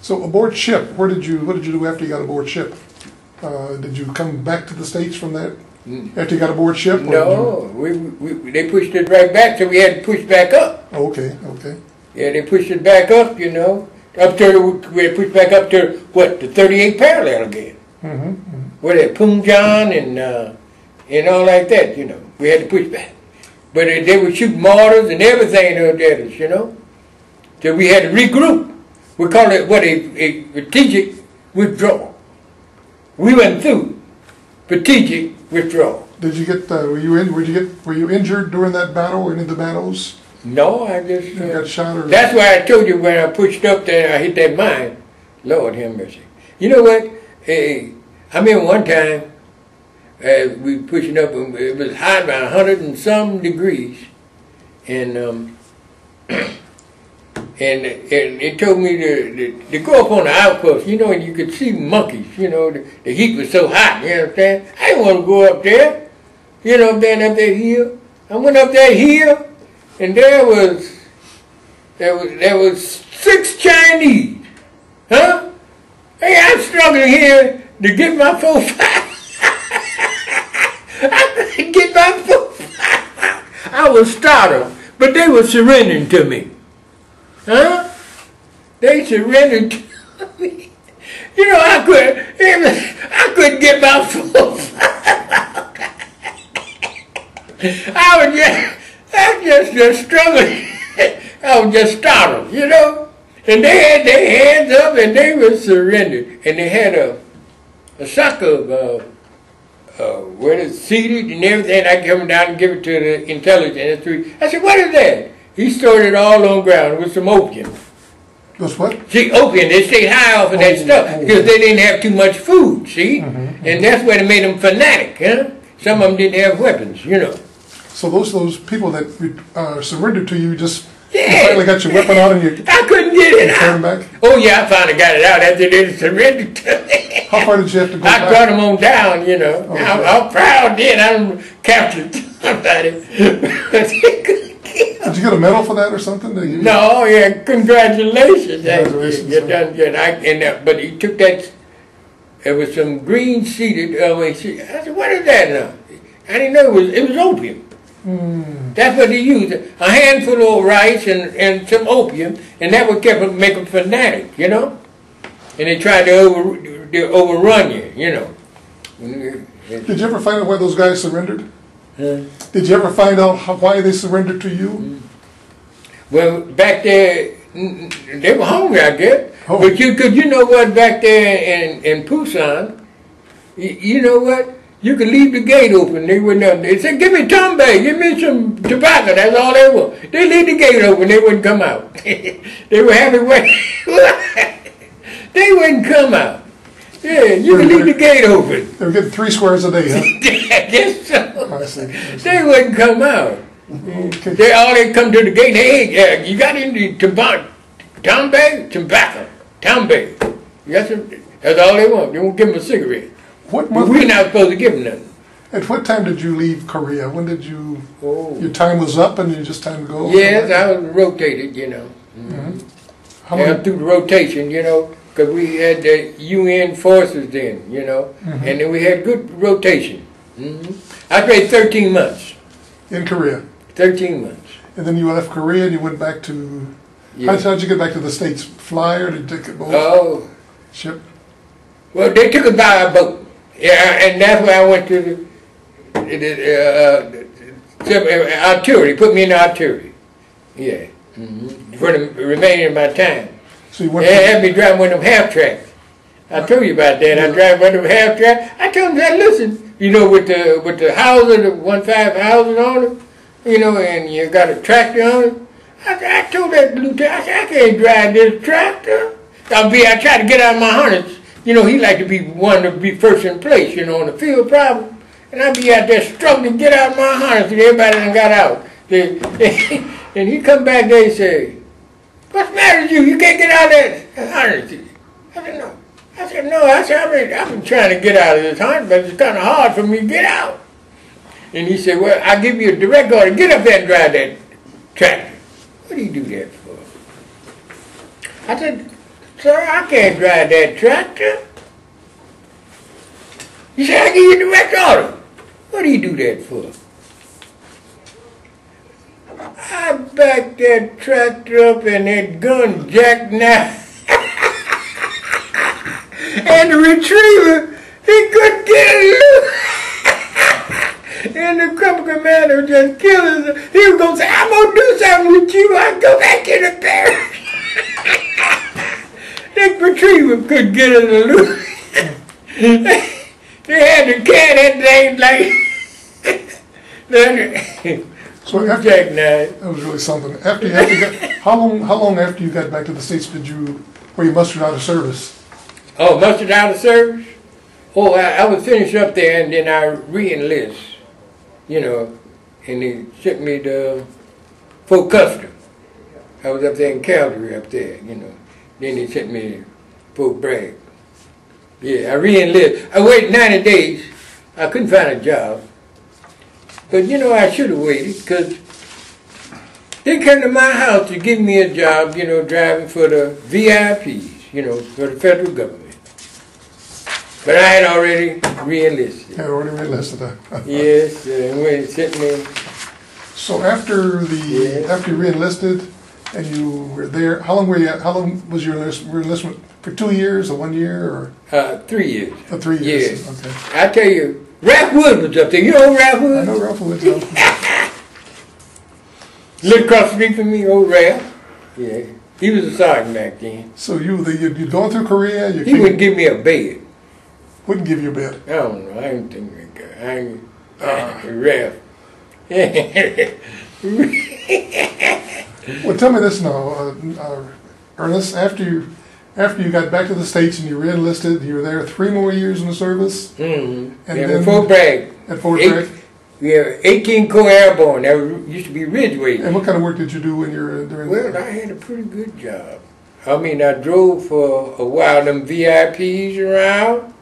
So aboard ship, what did you do after you got aboard ship? Did you come back to the States from that after you got aboard ship? No, they pushed it right back, so we had to push back up. Oh, okay, okay. Yeah, they pushed it back up, you know, up to we had pushed back up to what, the 38 parallel again. What that Punjab and all like that, you know. We had to push back, but they were shooting mortars and everything out there, you know. So we had to regroup. We call it what a strategic withdrawal. We went through strategic withdrawal. Did you get? Were you injured during that battle or any of the battles? No, I just you got shot or? That's why I told you when I pushed up there, I hit that mine. Lord have mercy. You know what? I remember one time we pushing up, and it was hot, about 100 and some degrees, and it told me to go up on the outpost, you know, and you could see monkeys, you know, the heat was so hot, you understand? I didn't want to go up there, you know, up that hill. I went up that hill, and there was 6 Chinese, huh? Hey, I'm struggling here to get my 4-5. I couldn't get my 4-5. I was startled, but they were surrendering to me. Huh? They surrendered to me. You know, I couldn't get my 4-5. I was just struggling. I was just startled, you know. And they had their hands up and they were surrendered. And they had a sack of where it's seated and everything. I come down and give it to the intelligence. I said, what is that? He stored it all on the ground with some opium. What's what? See, opium, they stayed high off of that stuff because they didn't have too much food, see? And that's where they made them fanatic, huh? Some of them didn't have weapons, you know. So those people that surrendered to you just you finally got your weapon out and you... I couldn't get it out. Back? Oh yeah, I finally got it out after they surrendered to me. How far did you have to go I back? brought them on down, you know. Okay. I'm proud then I captured somebody. Did you get a medal for that or something? No, yeah, congratulations. Congratulations. You're done good. But he took that, there was some green seeded, I said, what is that now? I didn't know it was opium. That's what they used. A handful of rice and some opium, and that would make them fanatic, you know? And they tried to overrun you, you know. Did you ever find out why those guys surrendered? Did you ever find out why they surrendered to you? Well, back there, they were hungry, I guess. Oh. But you know what, back there in Busan, you know what? You could leave the gate open. They wouldn't. They said, "Give me tombe, give me some tobacco." That's all they want. They leave the gate open. They wouldn't come out. They were happy when they wouldn't come out. Yeah, you could leave the gate open. They were getting 3 squares a day, huh? I guess so. I see. They wouldn't come out. Okay. They come to the gate. Hey, you got any tobacco? Tobacco. Tombe. That's all they want. They won't give them a cigarette. What month? We're not supposed to give them nothing. At what time did you leave Korea? When did you? Your time was up, and you just time to go. Yes, I was rotated. You know. How many? Through the rotation, you know, because we had the UN forces then, you know, and then we had good rotation. I spent 13 months. In Korea. 13 months. And then you left Korea and you went back to. Yeah. How'd you get back to the States? Fly or did you take a boat? Oh. Ship. Well, they took us by a boat. Yeah, and that's where I went to the artillery. Put me in the artillery. Yeah. For the remaining of my time. So you went. They had me driving one of them half tracks. I told you about that. I drive one of them half tracks. I told them that, listen, you know, with the houses, the 1.5 houses on it, you know, and you got a tractor on it. I told that lieutenant, I said, I can't drive this tractor. I tried to get out of my harness. You know, he like to be one to be first in place, you know, on the field problem. And I'd be out there struggling to get out of my harness, and everybody done got out. And he come back there and say, what's the matter with you? You can't get out of that harness. I said, no. I've been trying to get out of this harness, but it's kind of hard for me to get out. And he said, well, I'll give you a direct order. Get up there and drive that tractor. What do you do that for? I said, sir, I can't drive that tractor. He said, I give you direct order. What do you do that for? I backed that tractor up and that gun jackknifed. And the retriever, he couldn't get it loose. And the company commander just killed us. He was going to say, I'm going to do something with you. I'll go back in the barracks. That retriever couldn't get it loose. They had the cat that thing like... So after, jackknife. that was really something. After you got, how long after you got back to the States were you mustered out of service? Oh, mustered out of service? Oh, I was finished up there and then I re-enlist, you know, and they sent me to Fort Custer. I was up there in Calgary up there, you know. Then they sent me to Fort Bragg. Yeah, I re-enlisted. I waited 90 days. I couldn't find a job. But, you know, I should have waited because they came to my house to give me a job, you know, driving for the VIPs, you know, for the federal government. But I had already re-enlisted. You had already re-enlisted. Yes, and when it sent me. So after you re-enlisted and you were there, how long was your enlistment? For 2 years or 1 year or? 3 years. For 3 years. Yeah. Okay. I tell you, Ralph Wood was up there. You know Ralph Wood? I know Ralph Wood. Lived across the street from me, old Ralph. Yeah, he was a sergeant back then. So you'd gone through Korea. He wouldn't give me a bed. Wouldn't give you a bed. I don't know. I ain't think that guy. I ain't Ralph. Well, tell me this now, Ernest. After you got back to the States and you re-enlisted, you were there 3 more years in the service. Mm-hmm. And yeah, then Fort Bragg. At Fort Bragg. Yeah, 18 Corps Airborne. That used to be Ridgeway. And what kind of work did you do when you were during? Well, I had a pretty good job. I mean, I drove for a while them VIPs around,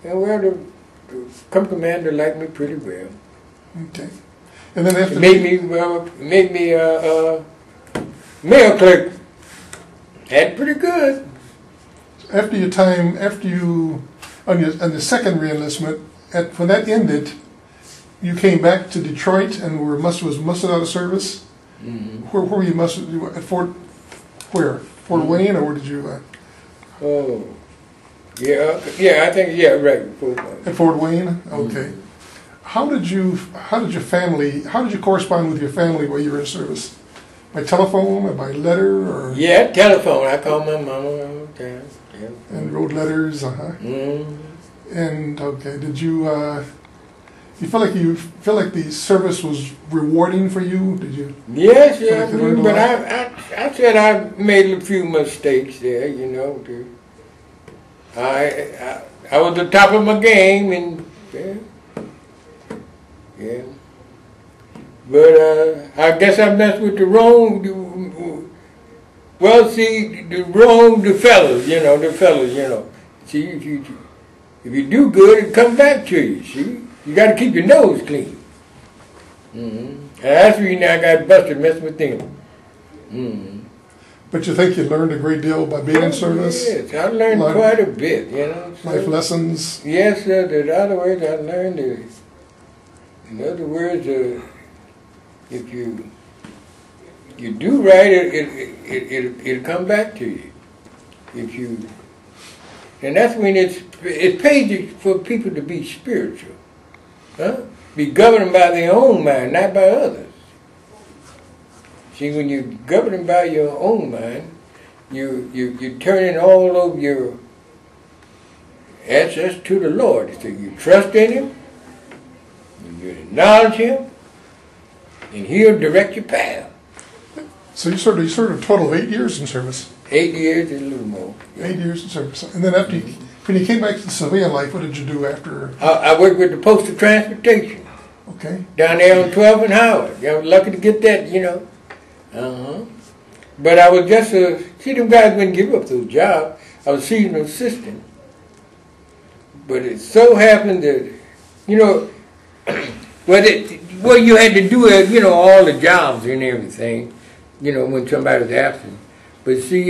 and well, the company commander liked me pretty well. Okay. And then after made me mail clerk. Had pretty good. After your time, on the second re-enlistment, when that ended, you came back to Detroit and was mustered out of service. Mm-hmm. Where were you mustered? At Fort Wayne, or where did you? Oh, yeah, I think right. At Fort Wayne, okay. Mm-hmm. How did you correspond with your family while you were in service? By telephone or by letter or? Yeah, telephone. I called my mama all the time. Yeah. And wrote letters, Mm-hmm. And okay, did you feel like the service was rewarding for you? Did you? Yes, yeah. But I said I made a few mistakes there. You know, I was the top of my game, and yeah. But I guess I messed with the wrong. Well, see, the fellas, you know. See, if you do good, it comes back to you. See, you got to keep your nose clean. Mm-hmm. And that's the reason I got busted messing with them. Mm-hmm. But you think you learned a great deal by being in service? Yes, I learned quite a bit, you know. So, life lessons? Yes, sir. In other words, I learned if you do right, it'll come back to you. And that's when it pays for people to be spiritual, huh? Be governed by their own mind, not by others. See, when you're governed by your own mind, you're turning all of your access to the Lord. So you trust in Him, you acknowledge Him, and He'll direct your path. So you served a total of 8 years in service. 8 years and a little more. 8 years in service. And then when you came back to the civilian life, what did you do after? I worked with the Postal Transportation. Okay. Down there on 12th and Howard. I was lucky to get that, you know. But I was just see, them guys wouldn't give up those jobs. I was seasonal assistant. But it so happened that, you know, you had to do, you know, all the jobs and everything, you know, when somebody was absent. But see,